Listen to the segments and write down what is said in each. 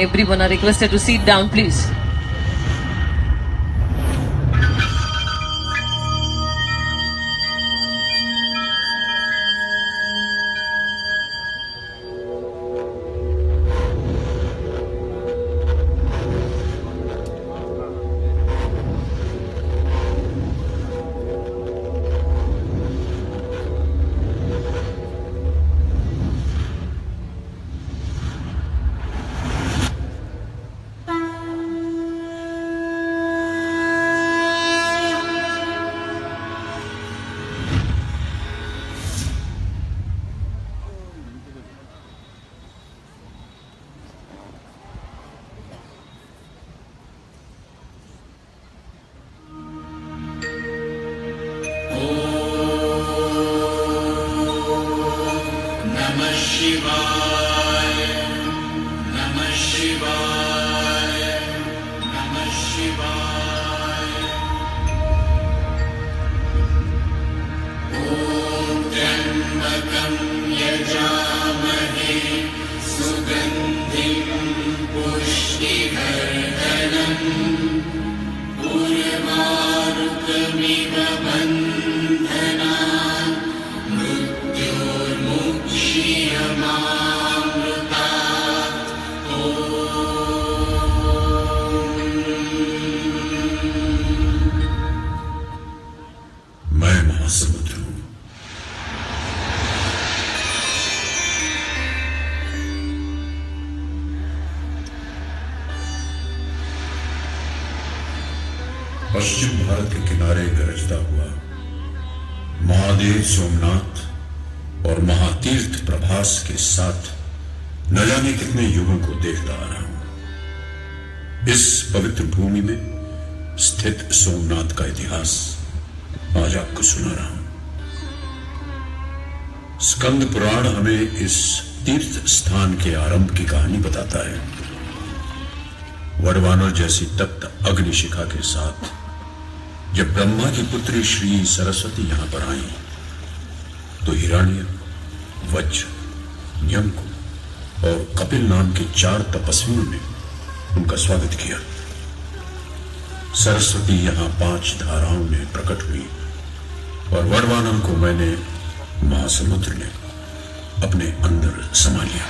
Everyone are requested to sit down, please. मैं महासमुद्र हूं। पश्चिम भारत के किनारे गरजता हुआ महादेव सोमनाथ और महातीर्थ प्रभास के साथ न जाने कितने युगों को देखता आ रहा हूं। इस पवित्र भूमि में स्थित सोमनाथ का इतिहास आज आपको सुना रहा हूं। स्कंद पुराण हमें इस तीर्थ स्थान के आरंभ की कहानी बताता है। वडवानर जैसी तप्त अग्निशिखा के साथ जब ब्रह्मा की पुत्री श्री सरस्वती यहां पर आई तो हिरण्य, वज्र, न्यंक और कपिल नाम के 4 तपस्वियों ने उनका स्वागत किया। सरस्वती यहां 5 धाराओं में प्रकट हुई और वडवानर को मैंने महासमुद्र ने अपने अंदर समा लिया।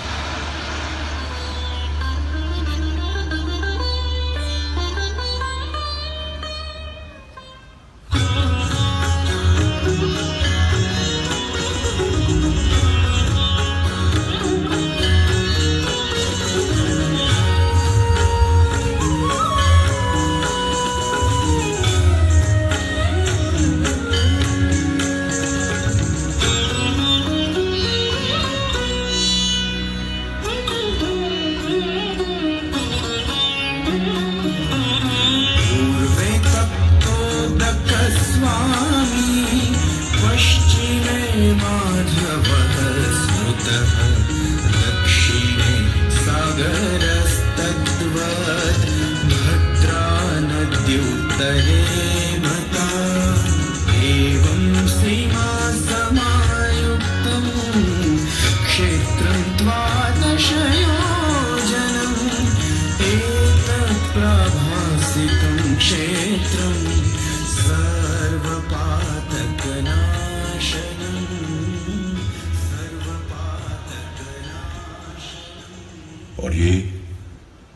और ये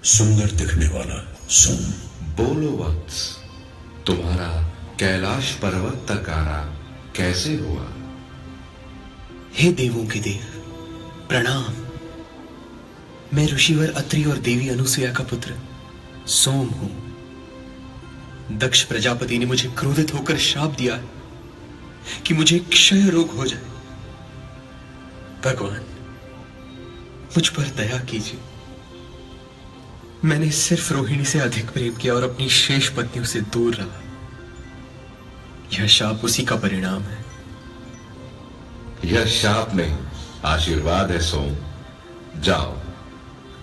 सुंदर दिखने वाला सोम। बोलो वत्स, तुम्हारा कैलाश पर्वत तक आना कैसे हुआ? हे देवों के देव, प्रणाम। मैं ऋषिवर अत्रि और देवी अनुसुया का पुत्र सोम हूं। दक्ष प्रजापति ने मुझे क्रोधित होकर श्राप दिया कि मुझे क्षय रोग हो जाए। भगवान, मुझ पर दया कीजिए। मैंने सिर्फ रोहिणी से अधिक प्रेम किया और अपनी शेष पत्नियों से दूर रहा। यह शाप उसी का परिणाम है। यह शाप नहीं, आशीर्वाद है सोम। जाओ,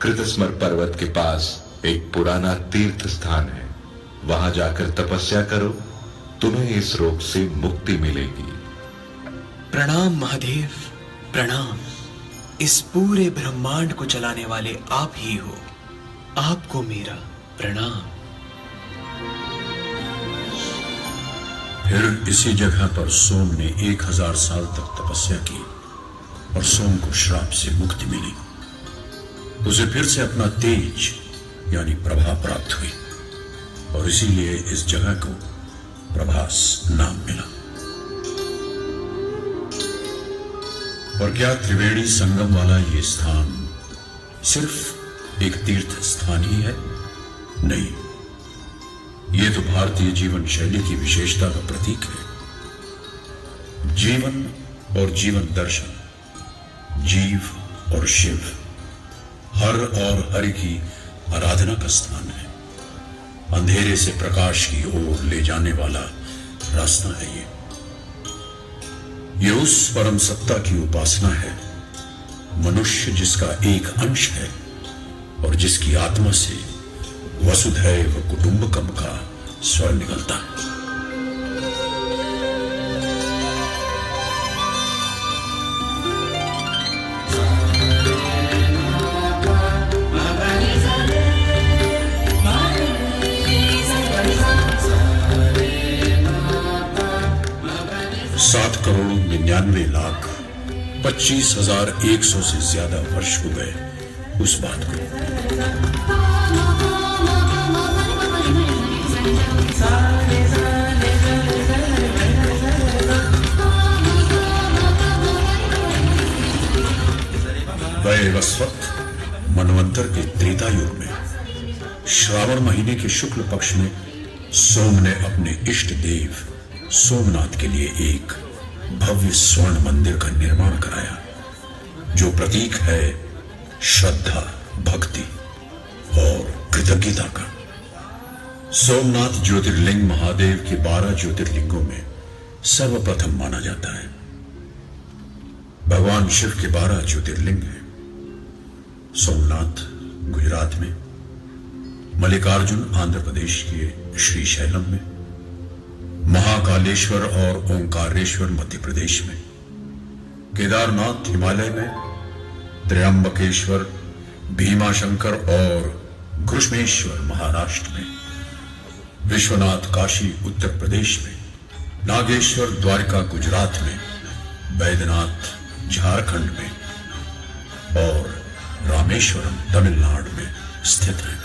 कृतस्मर पर्वत के पास एक पुराना तीर्थ स्थान है, वहां जाकर तपस्या करो, तुम्हें इस रोग से मुक्ति मिलेगी। प्रणाम महादेव, प्रणाम। इस पूरे ब्रह्मांड को चलाने वाले आप ही हो। आपको मेरा प्रणाम। फिर इसी जगह पर सोम ने 1000 साल तक तपस्या की और सोम को श्राप से मुक्ति मिली। उसे फिर से अपना तेज यानी प्रभा प्राप्त हुई और इसीलिए इस जगह को प्रभास नाम मिला। और क्या त्रिवेणी संगम वाला ये स्थान सिर्फ एक तीर्थ स्थान ही है? नहीं, ये तो भारतीय जीवन शैली की विशेषता का प्रतीक है। जीवन और जीवन दर्शन, जीव और शिव, हर और हरि की आराधना का स्थान है। अंधेरे से प्रकाश की ओर ले जाने वाला रास्ता है ये उस परम सत्ता की उपासना है, मनुष्य जिसका एक अंश है और जिसकी आत्मा से वसुधैव कुटुंबकम का स्वर निकलता है। सात करोड़ 99,25,100 से ज्यादा वर्ष हो गए उस बात को। वैवस्वत मनवंतर के त्रेता युग में श्रावण महीने के शुक्ल पक्ष में सोम ने अपने इष्ट देव सोमनाथ के लिए एक भव्य स्वर्ण मंदिर का निर्माण कराया, जो प्रतीक है श्रद्धा, भक्ति और कृतज्ञता का। सोमनाथ ज्योतिर्लिंग महादेव के 12 ज्योतिर्लिंगों में सर्वप्रथम माना जाता है। भगवान शिव के 12 ज्योतिर्लिंग हैं। सोमनाथ गुजरात में, मल्लिकार्जुन आंध्र प्रदेश के श्रीशैलम में, महाकालेश्वर और ओंकारेश्वर मध्य प्रदेश में, केदारनाथ हिमालय में, त्र्यंबकेश्वर, भीमाशंकर और घृष्णेश्वर महाराष्ट्र में, विश्वनाथ काशी उत्तर प्रदेश में, नागेश्वर द्वारका गुजरात में, बैद्यनाथ झारखंड में और रामेश्वरम तमिलनाडु में स्थित है।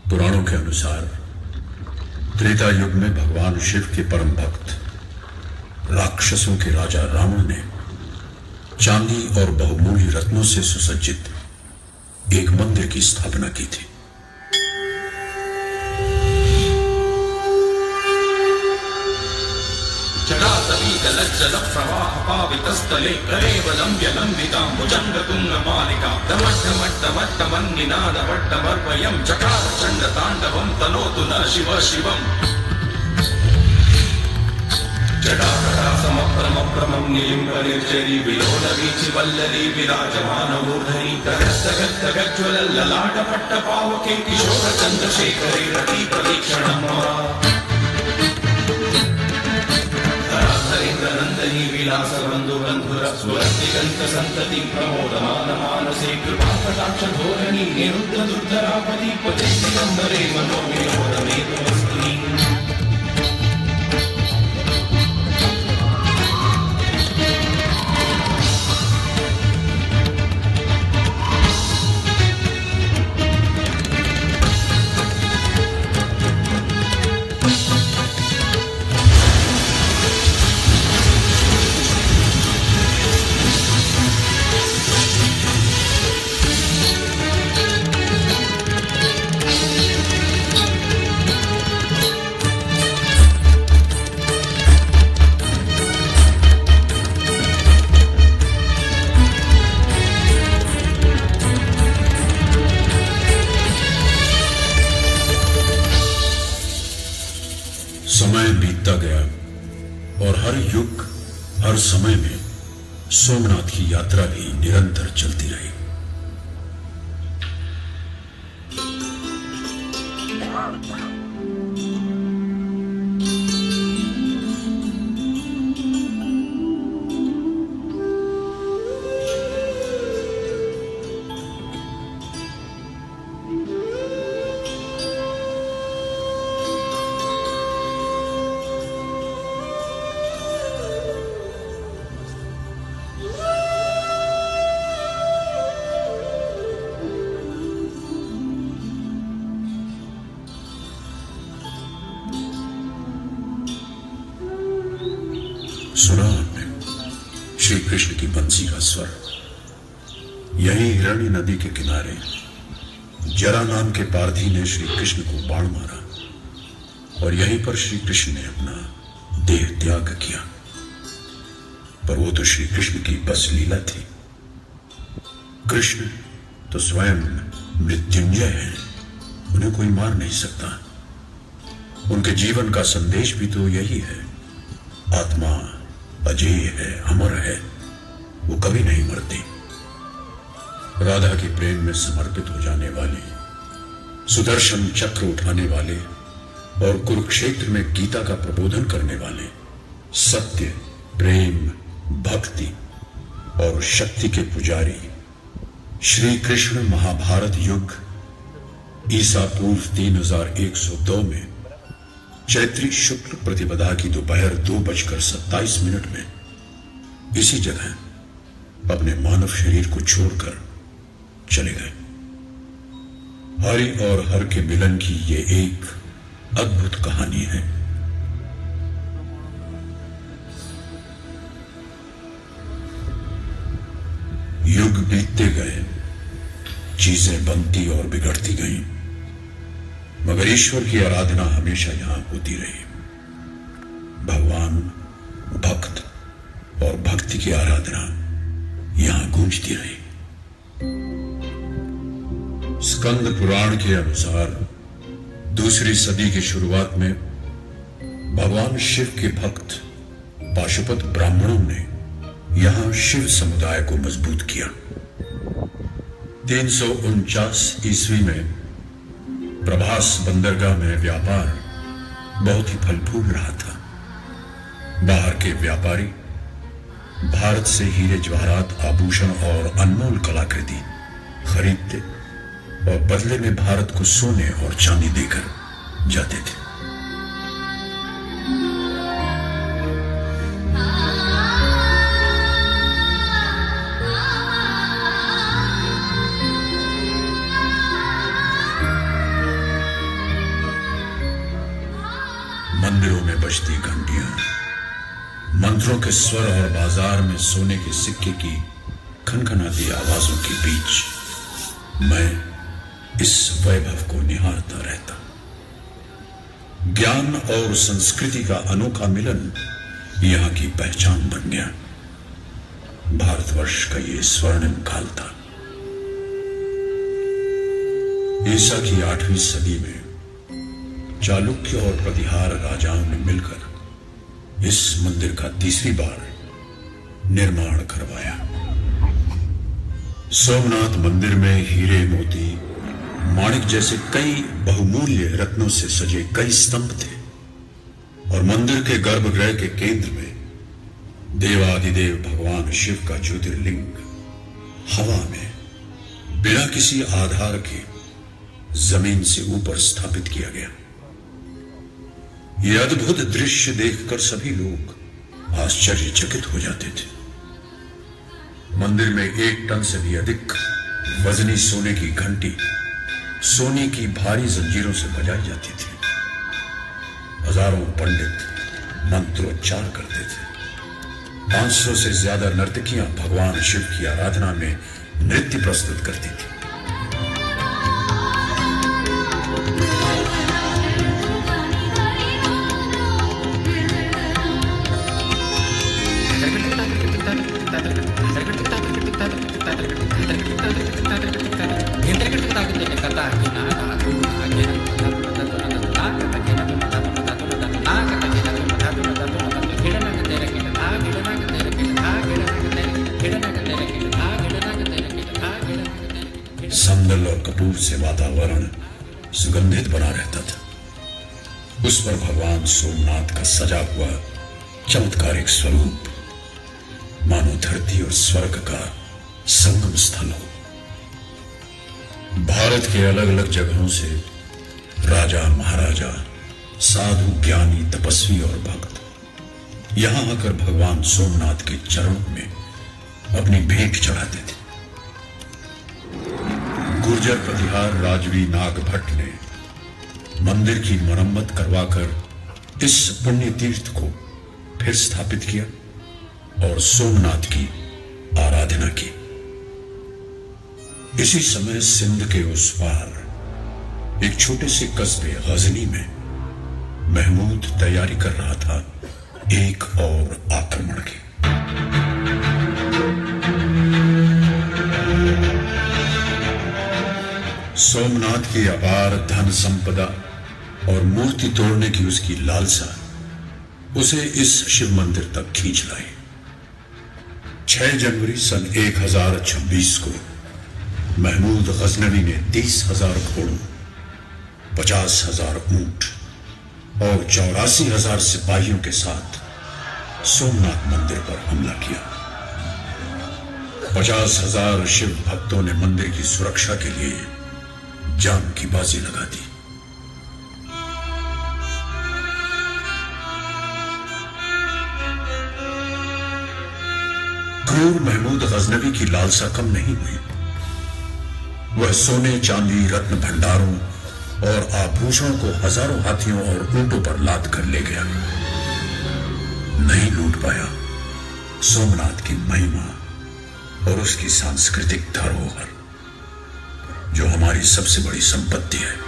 पुराणों के अनुसार त्रेता युग में भगवान शिव के परम भक्त राक्षसों के राजा रावण ने चांदी और बहुमूल्य रत्नों से सुसज्जित एक मंदिर की स्थापना की थी। जल प्रवाह पावितस्थले करेवलंब्य लंबितां भुजंगतुंगमालिका दमट्टमट्टमट्टमन्निनादवट्टमर्वयं चकार चंड तांडवं तनोतु न शिव शिवम्। जटाकटासमप्रमप्रमं निलिम्बनिर्जरी विलोलवीचि वल्लरी विराजमानमूर्धनि तगत्तगत्तगज्ज्वलल्ललाटपट्टपावके किशोरचन्द्रशेखरे रतिप्रदीक्षणम् धराधरेन्द्रनन्दनी विलासबन्धुबन्धुर स्फुरद्दिगन्तसन्तति प्रमोदमानमानसे कृपाकटाक्षधोरणी निरुद्धदुर्धरापति पते दिगम्बरे मनोविनोदमेतुमस्तुनि समय बीतता गया और हर युग हर समय में सोमनाथ की यात्रा भी निरंतर चलती रही। सुना आपने श्री कृष्ण की बंसी का स्वर। यही हिरण्य नदी के किनारे जरा नाम के पारधी ने श्री कृष्ण को बाण मारा और यहीं पर श्री कृष्ण ने अपना देह त्याग किया। पर वो तो श्री कृष्ण की बस लीला थी। कृष्ण तो स्वयं मृत्युंजय हैं, उन्हें कोई मार नहीं सकता। उनके जीवन का संदेश भी तो यही है, आत्मा अजेय है, अमर है, वो कभी नहीं मरती। राधा के प्रेम में समर्पित हो जाने वाले, सुदर्शन चक्र उठाने वाले और कुरुक्षेत्र में गीता का प्रबोधन करने वाले, सत्य, प्रेम, भक्ति और शक्ति के पुजारी श्री कृष्ण महाभारत युग ईसा पूर्व 3102 में चैत्री शुक्ल प्रतिपदा की दोपहर 2:27 में इसी जगह अपने मानव शरीर को छोड़कर चले गए। हरि और हर के मिलन की ये एक अद्भुत कहानी है। युग बीतते गए, चीजें बनती और बिगड़ती गईं, मगर ईश्वर की आराधना हमेशा यहां होती रही। भगवान, भक्त और भक्ति की आराधना यहां गूंजती रही। स्कंद पुराण के अनुसार दूसरी सदी की शुरुआत में भगवान शिव के भक्त पाशुपत ब्राह्मणों ने यहां शिव समुदाय को मजबूत किया। 349 ईस्वी में प्रभास बंदरगाह में व्यापार बहुत ही फल फूल रहा था। बाहर के व्यापारी भारत से हीरे जवाहरात, आभूषण और अनमोल कलाकृति खरीदते और बदले में भारत को सोने और चांदी देकर जाते थे। मंदिरों में बजती घंटियां, मंत्रों के स्वर और बाजार में सोने के सिक्के की खनखनाती आवाजों के बीच मैं इस वैभव को निहारता रहता। ज्ञान और संस्कृति का अनोखा मिलन यहां की पहचान बन गया। भारतवर्ष का ये स्वर्णिम काल था। ईसा की 8वीं सदी में चालुक्य और प्रतिहार राजाओं ने मिलकर इस मंदिर का तीसरी बार निर्माण करवाया। सोमनाथ मंदिर में हीरे, मोती, माणिक जैसे कई बहुमूल्य रत्नों से सजे कई स्तंभ थे और मंदिर के गर्भगृह के केंद्र में देवाधिदेव भगवान शिव का ज्योतिर्लिंग हवा में बिना किसी आधार के जमीन से ऊपर स्थापित किया गया। यह अद्भुत दृश्य देखकर सभी लोग आश्चर्यचकित हो जाते थे। मंदिर में 1 टन से भी अधिक वजनी सोने की घंटी सोने की भारी जंजीरों से बजाई जाती थी। हजारों पंडित मंत्रोच्चार करते थे। 500 से ज्यादा नर्तकियां भगवान शिव की आराधना में नृत्य प्रस्तुत करती थी। संदल और कपूर से वातावरण सुगंधित बना रहता था। उस पर भगवान सोमनाथ का सजा हुआ चमत्कारिक स्वरूप मानो धरती और स्वर्ग का संगम स्थल हो। भारत के अलग अलग जगहों से राजा, महाराजा, साधु, ज्ञानी, तपस्वी और भक्त यहां आकर भगवान सोमनाथ के चरणों में अपनी भेंट चढ़ाते थे। गुर्जर प्रतिहार राजवी नागभट्ट ने मंदिर की मरम्मत करवाकर इस पुण्य तीर्थ को फिर स्थापित किया और सोमनाथ की आराधना की। इसी समय सिंध के उस पार एक छोटे से कस्बे गजनी में महमूद तैयारी कर रहा था एक और आक्रमण की। सोमनाथ की अपार धन संपदा और मूर्ति तोड़ने की उसकी लालसा उसे इस शिव मंदिर तक खींच लाई। 6 जनवरी सन 1026 को महमूद गजनवी ने 30,000 घोड़ों, 50,000 ऊंट और 84,000 सिपाहियों के साथ सोमनाथ मंदिर पर हमला किया। 50,000 शिव भक्तों ने मंदिर की सुरक्षा के लिए जान की बाजी लगा दी। क्रूर महमूद गजनवी की लालसा कम नहीं हुई। वह सोने, चांदी, रत्न भंडारों और आभूषणों को हजारों हाथियों और ऊंटों पर लाद कर ले गया। नहीं लूट पाया सोमनाथ की महिमा और उसकी सांस्कृतिक धरोहर जो हमारी सबसे बड़ी संपत्ति है।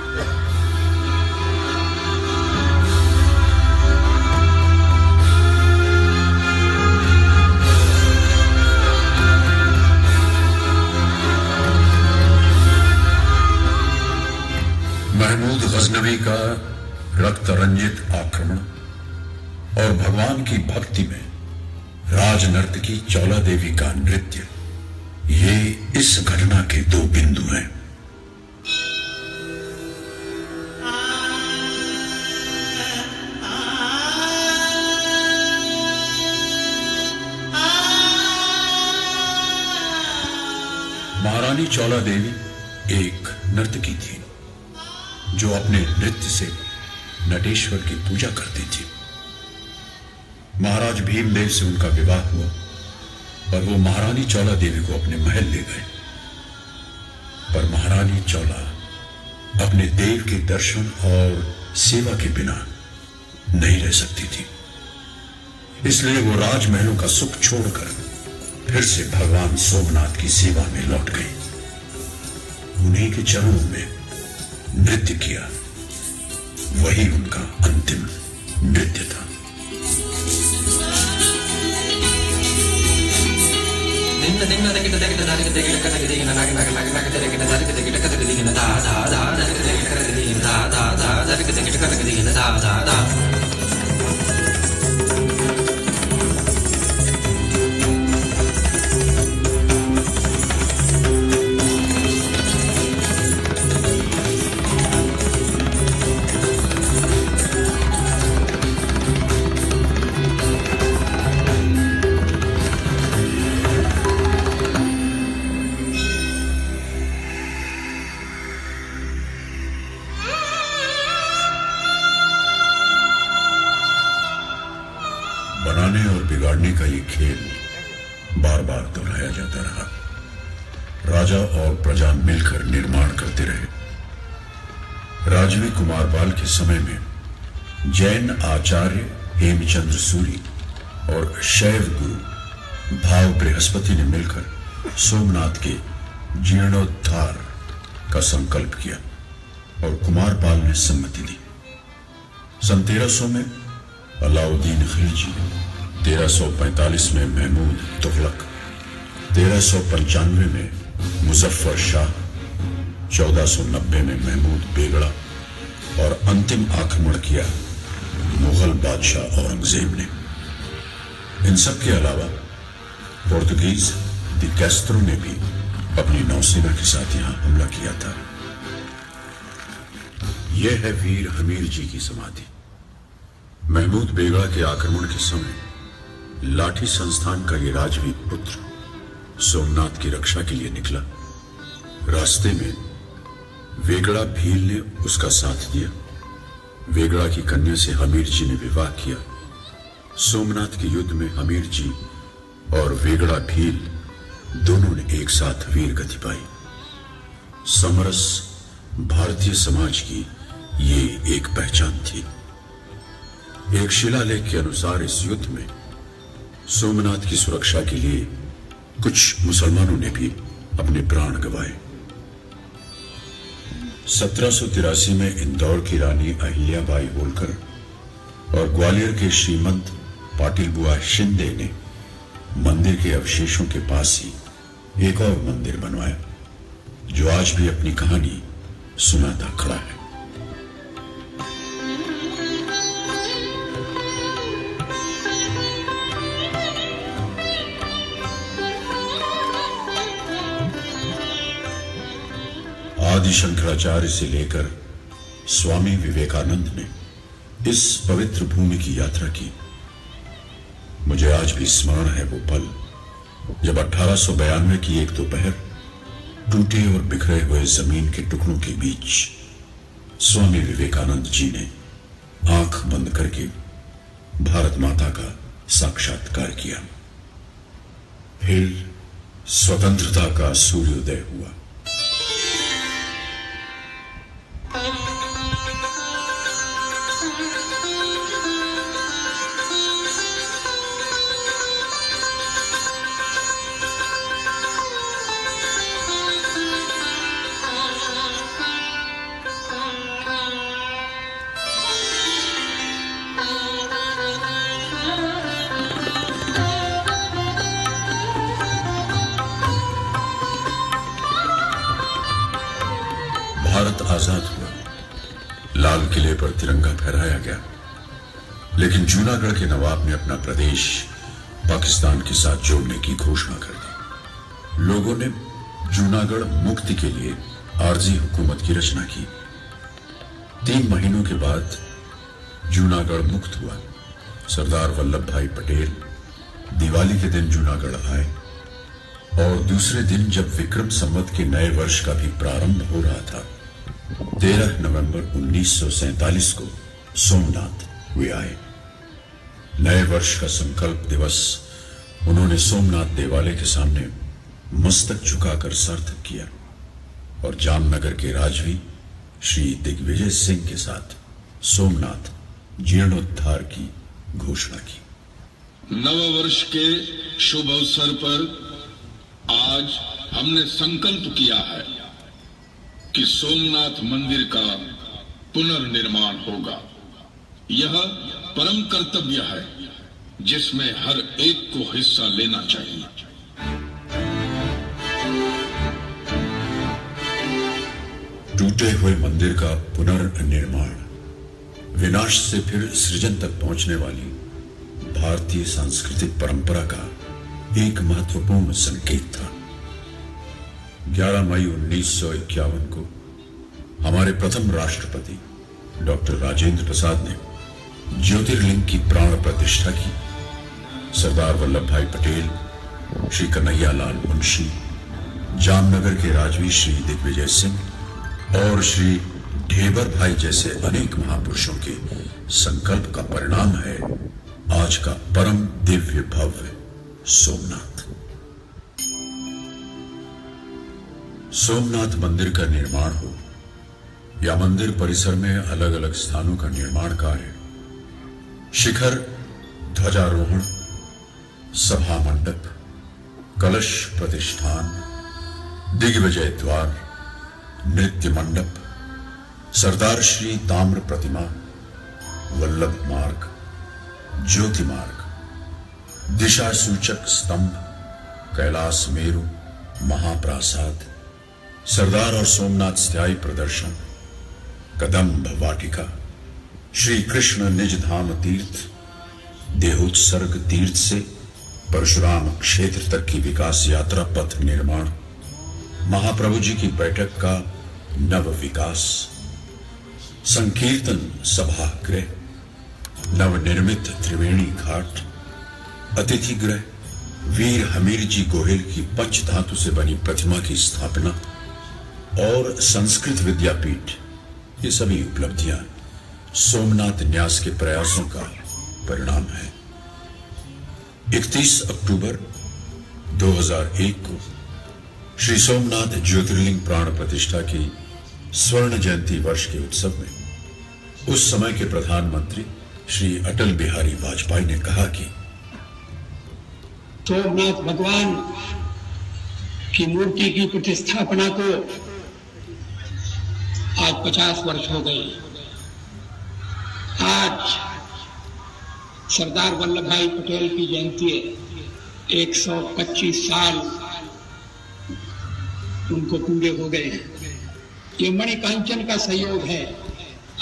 महमूद गजनवी का रक्त रंजित आक्रमण और भगवान की भक्ति में राजनर्तकी चौला देवी का नृत्य, ये इस घटना के 2 बिंदु हैं। महारानी चौला देवी एक नर्तकी थी जो अपने नृत्य से नटेश्वर की पूजा करती थी। महाराज भीमदेव से उनका विवाह हुआ और वो महारानी चौला देवी को अपने महल ले गए। पर महारानी चौला अपने देव के दर्शन और सेवा के बिना नहीं रह सकती थी। इसलिए वो राजमहलों का सुख छोड़कर फिर से भगवान सोमनाथ की सेवा में लौट गई। उन्हीं के चरणों में नृत्य किया, वही उनका अंतिम नृत्य था। हारने का ये खेल बार बार दोहराया जाता रहा। राजा और प्रजा मिलकर निर्माण करते रहे। राजवी कुमारपाल के समय में जैन आचार्य हेमचंद्र सूरी और शैव गुरु भाव बृहस्पति ने मिलकर सोमनाथ के जीर्णोद्धार का संकल्प किया और कुमारपाल ने सम्मति दी। सन 1300 में अलाउद्दीन खिलजी, 1345 में महमूद तुगलक, 1395 में मुजफ्फर शाह, 1490 में महमूद बेगड़ा और अंतिम आक्रमण किया मुगल बादशाह औरंगजेब ने। इन सब के अलावा पोर्तुगीज दी कैस्ट्रो ने भी अपनी नौसेना के साथ यहां हमला किया था। यह है वीर हमीर जी की समाधि। महमूद बेगड़ा के आक्रमण के समय लाठी संस्थान का यह राजवी पुत्र सोमनाथ की रक्षा के लिए निकला। रास्ते में वेगड़ा भील ने उसका साथ दिया। वेगड़ा की कन्या से हमीर जी ने विवाह किया। सोमनाथ के युद्ध में हमीर जी और वेगड़ा भील दोनों ने एक साथ वीर गति पाई। समरस भारतीय समाज की ये एक पहचान थी। एक शिलालेख के अनुसार इस युद्ध में सोमनाथ की सुरक्षा के लिए कुछ मुसलमानों ने भी अपने प्राण गंवाए। 1783 में इंदौर की रानी अहिल्याबाई होलकर और ग्वालियर के श्रीमंत पाटिल बुआ शिंदे ने मंदिर के अवशेषों के पास ही एक और मंदिर बनवाया, जो आज भी अपनी कहानी सुनाता खड़ा है। आदि शंकराचार्य से लेकर स्वामी विवेकानंद ने इस पवित्र भूमि की यात्रा की। मुझे आज भी स्मरण है वो पल जब 1892 की एक दोपहर टूटे और बिखरे हुए जमीन के टुकड़ों के बीच स्वामी विवेकानंद जी ने आंख बंद करके भारत माता का साक्षात्कार किया। फिर स्वतंत्रता का सूर्योदय हुआ। भारत आजाद हुआ। लाल किले पर तिरंगा फहराया गया, लेकिन जूनागढ़ के नवाब ने अपना प्रदेश पाकिस्तान के साथ जोड़ने की घोषणा कर दी। लोगों ने जूनागढ़ मुक्ति के लिए आरजी हुकूमत की रचना की। 3 महीनों के बाद जूनागढ़ मुक्त हुआ। सरदार वल्लभ भाई पटेल दिवाली के दिन जूनागढ़ आए और दूसरे दिन जब विक्रम संवत के नए वर्ष का भी प्रारंभ हो रहा था, 13 नवंबर 1947 को सोमनाथ वे आए। नए वर्ष का संकल्प दिवस उन्होंने सोमनाथ देवालय के सामने मस्तक झुकाकर सार्थक किया और जामनगर के राजवी श्री दिग्विजय सिंह के साथ सोमनाथ जीर्णोद्धार की घोषणा की। नववर्ष के शुभ अवसर पर आज हमने संकल्प किया है कि सोमनाथ मंदिर का पुनर्निर्माण होगा। यह परम कर्तव्य है जिसमें हर एक को हिस्सा लेना चाहिए। टूटे हुए मंदिर का पुनर्निर्माण विनाश से फिर सृजन तक पहुंचने वाली भारतीय सांस्कृतिक परंपरा का एक महत्वपूर्ण संकेत था। 11 मई 1951 को हमारे प्रथम राष्ट्रपति डॉक्टर राजेंद्र प्रसाद ने ज्योतिर्लिंग की प्राण प्रतिष्ठा की। सरदार वल्लभ भाई पटेल, श्री कन्हैया लाल मुंशी, जामनगर के राजवी श्री दिग्विजय सिंह और श्री ढेबर भाई जैसे अनेक महापुरुषों के संकल्प का परिणाम है आज का परम दिव्य भव्य सोमनाथ। सोमनाथ मंदिर का निर्माण हो या मंदिर परिसर में अलग अलग स्थानों का निर्माण कार्य, शिखर ध्वजारोहण, सभा मंडप, कलश प्रतिष्ठान, दिग्विजय द्वार, नृत्य मंडप, सरदार श्री ताम्र प्रतिमा, वल्लभ मार्ग, ज्योति मार्ग, दिशा सूचक स्तंभ, कैलाश मेरु, महाप्रासाद, सरदार और सोमनाथ स्थायी प्रदर्शन, कदम्ब वाटिका, श्री कृष्ण निज धाम तीर्थ, देहोत्सर्ग तीर्थ से परशुराम क्षेत्र तक की विकास यात्रा पथ निर्माण, महाप्रभु जी की बैठक का नव विकास, संकीर्तन सभागृह, नवनिर्मित त्रिवेणी घाट, अतिथि गृह, वीर हमीर जी गोहिल की पंचधातु से बनी प्रतिमा की स्थापना और संस्कृत विद्यापीठ, ये सभी उपलब्धियां सोमनाथ न्यास के प्रयासों का परिणाम है। 31 अक्टूबर 2001 को श्री सोमनाथ ज्योतिर्लिंग प्राण प्रतिष्ठा की स्वर्ण जयंती वर्ष के उत्सव में उस समय के प्रधानमंत्री श्री अटल बिहारी वाजपेयी ने कहा कि सोमनाथ भगवान की मूर्ति की प्रतिष्ठापना को आज 50 वर्ष हो गए। आज सरदार वल्लभ भाई पटेल की जयंती है, 125 साल उनको पूरे हो गए हैं। ये मणिकांचन का सहयोग है।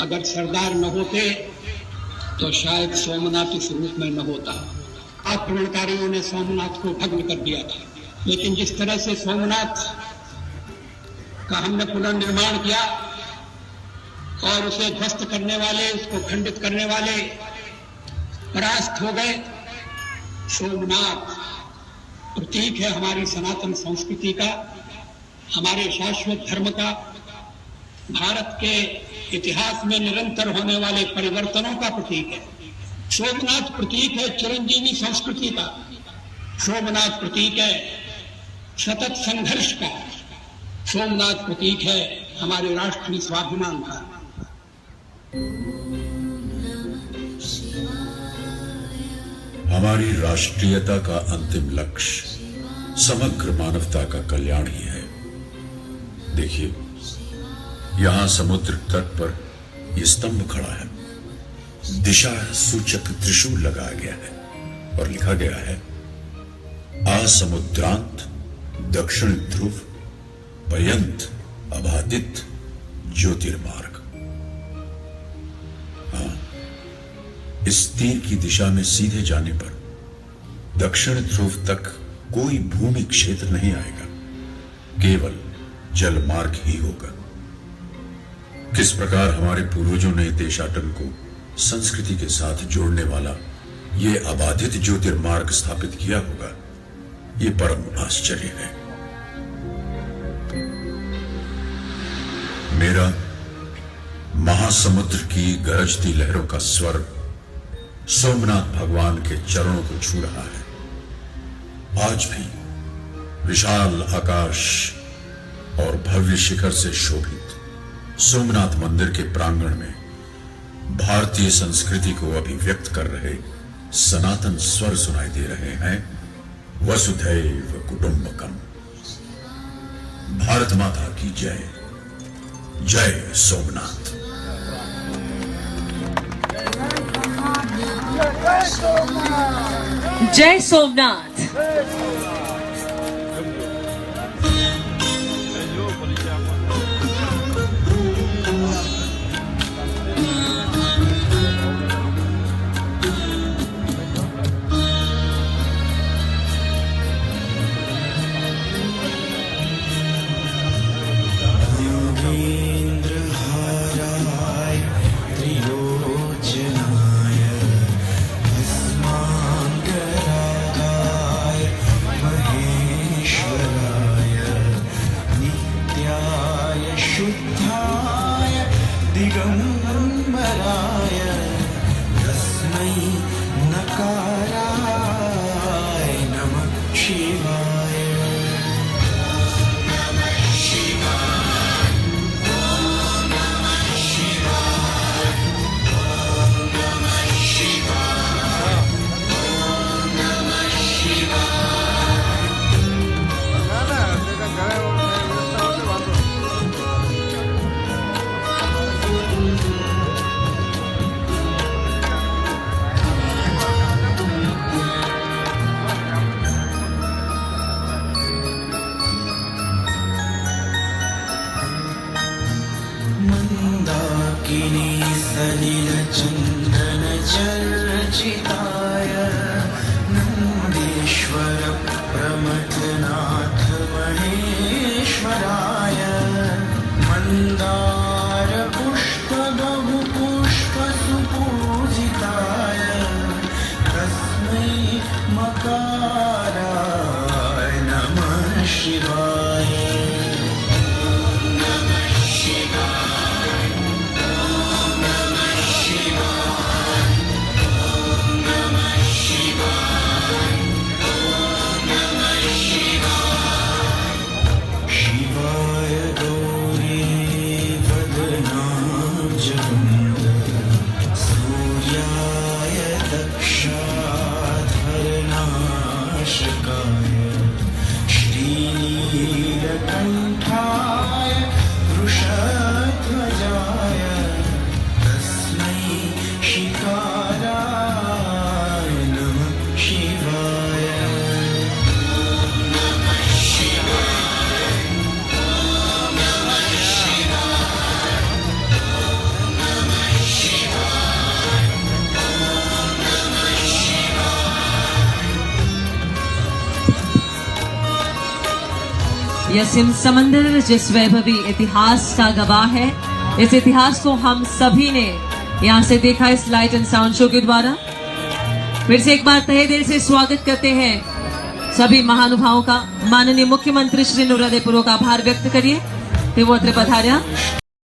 अगर सरदार न होते तो शायद सोमनाथ इस रूप में न होता। आक्रमणकारियों ने सोमनाथ को भग्न कर दिया था, लेकिन जिस तरह से सोमनाथ का हमने पुनर्निर्माण किया और उसे ध्वस्त करने वाले, उसको खंडित करने वाले परास्त हो गए। सोमनाथ प्रतीक है हमारी सनातन संस्कृति का, हमारे शाश्वत धर्म का, भारत के इतिहास में निरंतर होने वाले परिवर्तनों का प्रतीक है। सोमनाथ प्रतीक है चिरंजीवी संस्कृति का। सोमनाथ प्रतीक है सतत संघर्ष का। सोमनाथ प्रतीक है हमारे राष्ट्रीय स्वाभिमान का। हमारी राष्ट्रीयता का अंतिम लक्ष्य समग्र मानवता का कल्याण ही है। देखिए, यहां समुद्र तट पर यह स्तंभ खड़ा है, दिशा सूचक त्रिशूल लगाया गया है और लिखा गया है आसमुद्रांत दक्षिण ध्रुव पर्यंत अबाधित ज्योतिर्मार्ग। हाँ, इस तीर की दिशा में सीधे जाने पर दक्षिण ध्रुव तक कोई भूमि क्षेत्र नहीं आएगा, केवल जल मार्ग ही होगा। किस प्रकार हमारे पूर्वजों ने देशाटन को संस्कृति के साथ जोड़ने वाला यह अबाधित ज्योतिर्मार्ग स्थापित किया होगा, यह परम आश्चर्य है। मेरा महासमुद्र की गरजती लहरों का स्वर सोमनाथ भगवान के चरणों को छू रहा है। आज भी विशाल आकाश और भव्य शिखर से शोभित सोमनाथ मंदिर के प्रांगण में भारतीय संस्कृति को अभिव्यक्त कर रहे सनातन स्वर सुनाई दे रहे हैं। वसुधैव कुटुंबकम। भारत माता की जय। जय सोमनाथ। जय सोमनाथ। दिगंबराय तस्मै नमः। शिकाराय नमः शिवाय। मंदाकिनी सलिल चंदन चर्चिताय नंदीश्वर प्रमथनाथ महेश्वराय मंदार पुष्प बहु पुष्प सुपूजिताय तस्मै मकाराय नमः शिवाय। शिवाय गौरी वदनाब्जवृन्द सूर्याय दक्षाधरनाशकाय श्रीनीलकण्ठाय वृषध्वजाय तस्मै शिकाराय नमः शिवाय। यह सिंध समंदर जिस वैभवी इतिहास का गवाह है, इस इतिहास को हम सभी ने यहाँ से देखा इस लाइट एंड साउंड शो के द्वारा। फिर से एक बार तहे दिल से स्वागत करते हैं सभी महानुभावों का। माननीय मुख्यमंत्री श्री नुरादेपूर्वक आभार व्यक्त करिए ते वो अत्र पधार्या।